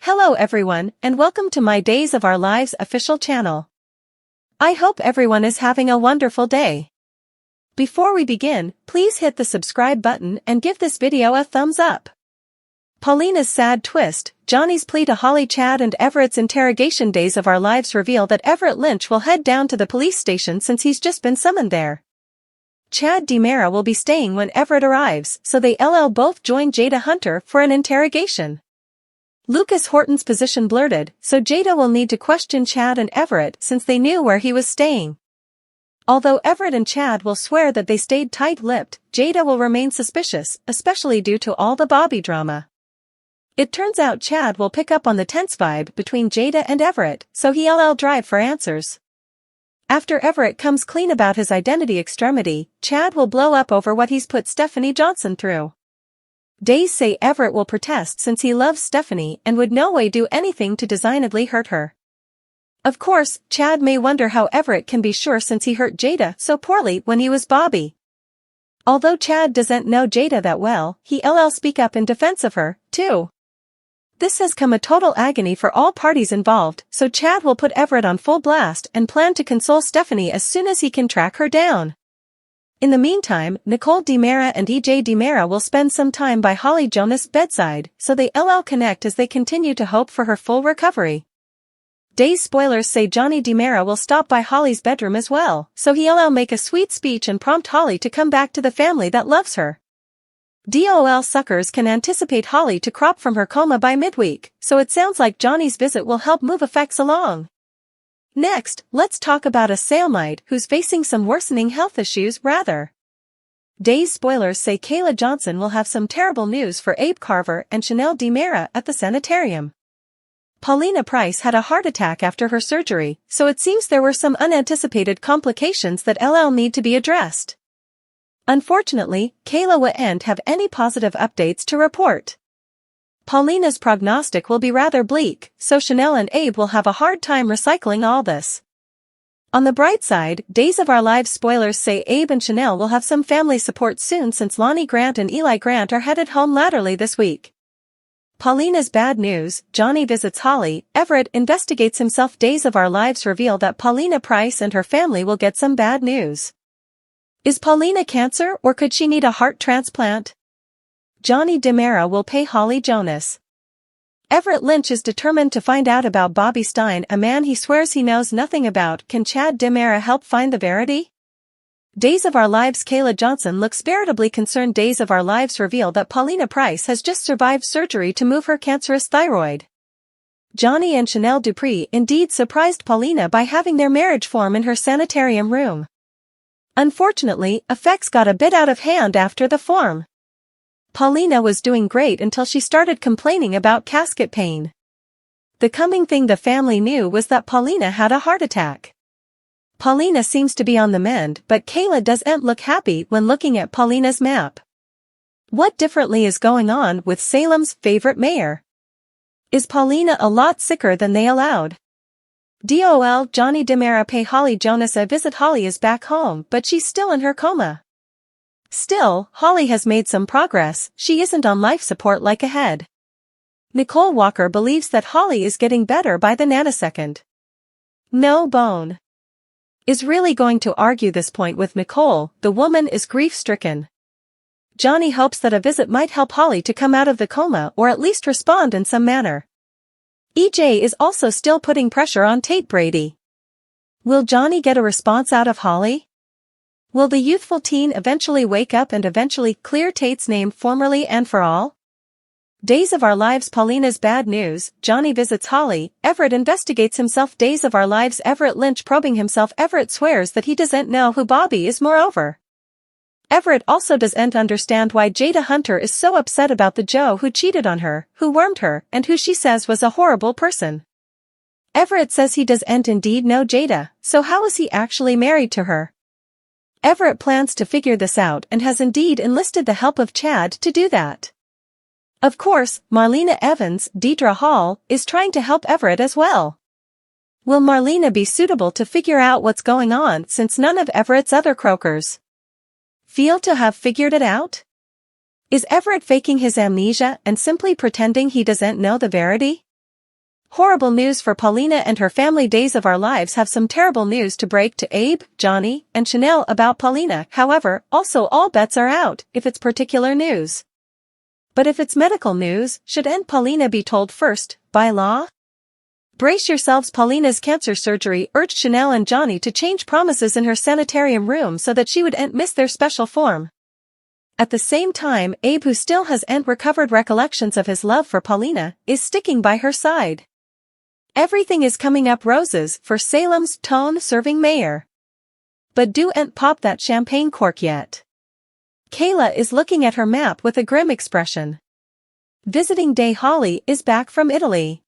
Hello everyone, and welcome to my Days of Our Lives official channel. I hope everyone is having a wonderful day. Before we begin, please hit the subscribe button and give this video a thumbs up. Paulina's sad twist, Johnny's plea to Holly, Chad and Everett's interrogation. Days of Our Lives reveal that Everett Lynch will head down to the police station since he's just been summoned there. Chad DiMera will be staying when Everett arrives, so they both join Jada Hunter for an interrogation. Lucas Horton's position blurted, so Jada will need to question Chad and Everett since they knew where he was staying. Although Everett and Chad will swear that they stayed tight-lipped, Jada will remain suspicious, especially due to all the Bobby drama. It turns out Chad will pick up on the tense vibe between Jada and Everett, so he'll drive for answers. After Everett comes clean about his identity extremity, Chad will blow up over what he's put Stephanie Johnson through. Days say Everett will protest since he loves Stephanie and would no way do anything to designedly hurt her. Of course, Chad may wonder how Everett can be sure since he hurt Jada so poorly when he was Bobby. Although Chad doesn't know Jada that well, he'll speak up in defense of her, too. This has come a total agony for all parties involved, so Chad will put Everett on full blast and plan to console Stephanie as soon as he can track her down. In the meantime, Nicole DiMera and EJ DiMera will spend some time by Holly Jonas' bedside, so they'll connect as they continue to hope for her full recovery. Days spoilers say Johnny DiMera will stop by Holly's bedroom as well, so he'll make a sweet speech and prompt Holly to come back to the family that loves her. DOL suckers can anticipate Holly to crop from her coma by midweek, so it sounds like Johnny's visit will help move effects along. Next, let's talk about a Salemite who's facing some worsening health issues rather. Days spoilers say Kayla Johnson will have some terrible news for Abe Carver and Chanel DiMera at the sanitarium. Paulina Price had a heart attack after her surgery, so it seems there were some unanticipated complications that need to be addressed. Unfortunately, Kayla won't have any positive updates to report. Paulina's prognostic will be rather bleak, so Chanel and Abe will have a hard time recycling all this. On the bright side, Days of Our Lives spoilers say Abe and Chanel will have some family support soon since Lonnie Grant and Eli Grant are headed home laterally this week. Paulina's bad news, Johnny visits Holly, Everett investigates himself. Days of Our Lives reveal that Paulina Price and her family will get some bad news. Is Paulina cancer or could she need a heart transplant? Johnny DiMera will pay Holly Jonas. Everett Lynch is determined to find out about Bobby Stein, a man he swears he knows nothing about. Can Chad DiMera help find the verity? Days of Our Lives Kayla Johnson looks veritably concerned. Days of Our Lives reveal that Paulina Price has just survived surgery to move her cancerous thyroid. Johnny and Chanel Dupree indeed surprised Paulina by having their marriage form in her sanitarium room. Unfortunately, effects got a bit out of hand after the form. Paulina was doing great until she started complaining about casket pain. The coming thing the family knew was that Paulina had a heart attack. Paulina seems to be on the mend, but Kayla doesn't look happy when looking at Paulina's map. What differently is going on with Salem's favorite mayor? Is Paulina a lot sicker than they allowed? DOL Johnny DiMera pay Holly Jonas a visit. Holly is back home, but she's still in her coma. Still, Holly has made some progress, she isn't on life support like ahead. Nicole Walker believes that Holly is getting better by the nanosecond. No Bone is really going to argue this point with Nicole. The woman is grief-stricken. Johnny hopes that a visit might help Holly to come out of the coma or at least respond in some manner. EJ is also still putting pressure on Tate Brady. Will Johnny get a response out of Holly? Will the youthful teen eventually wake up and eventually clear Tate's name formally and for all? Days of Our Lives Paulina's bad news, Johnny visits Holly, Everett investigates himself. Days of Our Lives Everett Lynch probing himself. Everett swears that he doesn't know who Bobby is. Moreover, Everett also doesn't understand why Jada Hunter is so upset about the Joe who cheated on her, who wormed her, and who she says was a horrible person. Everett says he doesn't indeed know Jada, so how is he actually married to her? Everett plans to figure this out and has indeed enlisted the help of Chad to do that. Of course, Marlena Evans, Deidre Hall, is trying to help Everett as well. Will Marlena be suitable to figure out what's going on since none of Everett's other croakers feel to have figured it out? Is Everett faking his amnesia and simply pretending he doesn't know the verity? Horrible news for Paulina and her family. Days of Our Lives have some terrible news to break to Abe, Johnny, and Chanel about Paulina. However, also all bets are out if it's particular news. But if it's medical news, shouldn't Paulina be told first, by law? Brace yourselves. Paulina's cancer surgery urged Chanel and Johnny to change promises in her sanitarium room so that she wouldn't miss their special form. At the same time, Abe, who still hasn't recovered recollections of his love for Paulina, is sticking by her side. Everything is coming up roses for Salem's tone-serving mayor. But don't pop that champagne cork yet. Kayla is looking at her map with a grim expression. Visiting day. Holly is back from Italy.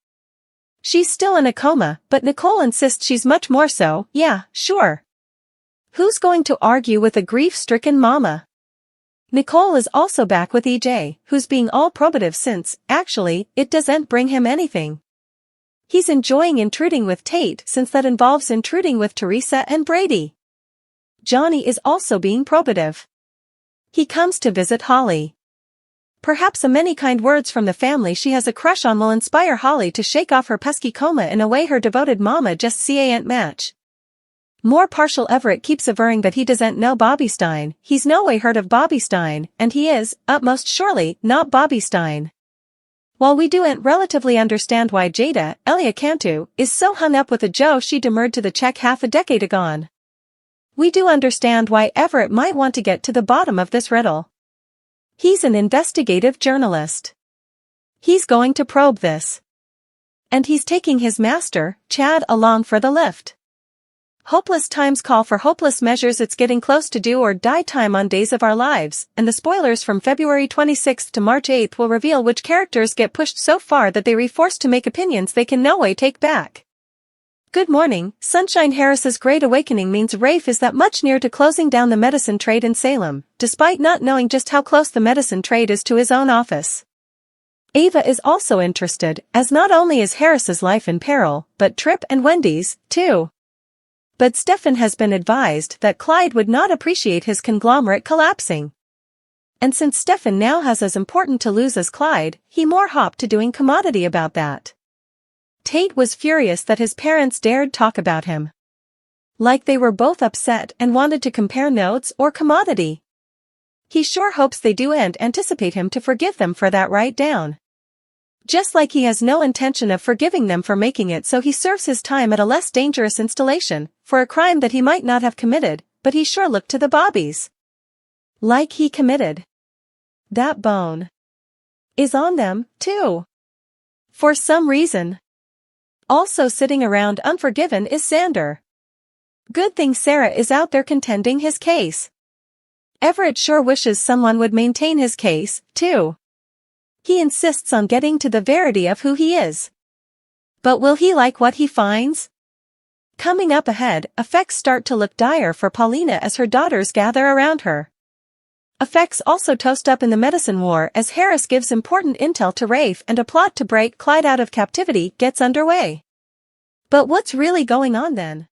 She's still in a coma, but Nicole insists she's much more so. Yeah, sure. Who's going to argue with a grief-stricken mama? Nicole is also back with EJ, who's being all probative since, actually, it doesn't bring him anything. He's enjoying intruding with Tate since that involves intruding with Teresa and Brady. Johnny is also being probative. He comes to visit Holly. Perhaps many kind words from the family she has a crush on will inspire Holly to shake off her pesky coma in a way her devoted mama just can't match. More partial. Everett keeps averring that he doesn't know Bobby Stein. He's no way heard of Bobby Stein, and he is, most surely, not Bobby Stein. While we don't relatively understand why Jada, Elia Cantu, is so hung up with a Joe she demurred to the check half a decade ago, we do understand why Everett might want to get to the bottom of this riddle. He's an investigative journalist. He's going to probe this. And he's taking his master, Chad, along for the lift. Hopeless times call for hopeless measures. It's getting close to do or die time on Days of Our Lives, and the spoilers from February 26th to March 8th will reveal which characters get pushed so far that they're forced to make opinions they can no way take back. Good morning. Sunshine Harris's Great Awakening means Rafe is that much near to closing down the medicine trade in Salem, despite not knowing just how close the medicine trade is to his own office. Ava is also interested, as not only is Harris's life in peril, but Tripp and Wendy's, too. But Stefan has been advised that Clyde would not appreciate his conglomerate collapsing. And since Stefan now has as important to lose as Clyde, he more hopped to doing commodity about that. Tate was furious that his parents dared talk about him. Like they were both upset and wanted to compare notes or commodity. He sure hopes they do and anticipate him to forgive them for that write down. Just like he has no intention of forgiving them for making it, so he serves his time at a less dangerous installation, for a crime that he might not have committed, but he sure looked to the bobbies. Like he committed. That bone is on them, too. For some reason. Also sitting around unforgiven is Xander. Good thing Sarah is out there contending his case. Everett sure wishes someone would maintain his case, too. He insists on getting to the verity of who he is. But will he like what he finds? Coming up ahead, effects start to look dire for Paulina as her daughters gather around her. Effects also toast up in the medicine war as Harris gives important intel to Rafe and a plot to break Clyde out of captivity gets underway. But what's really going on then?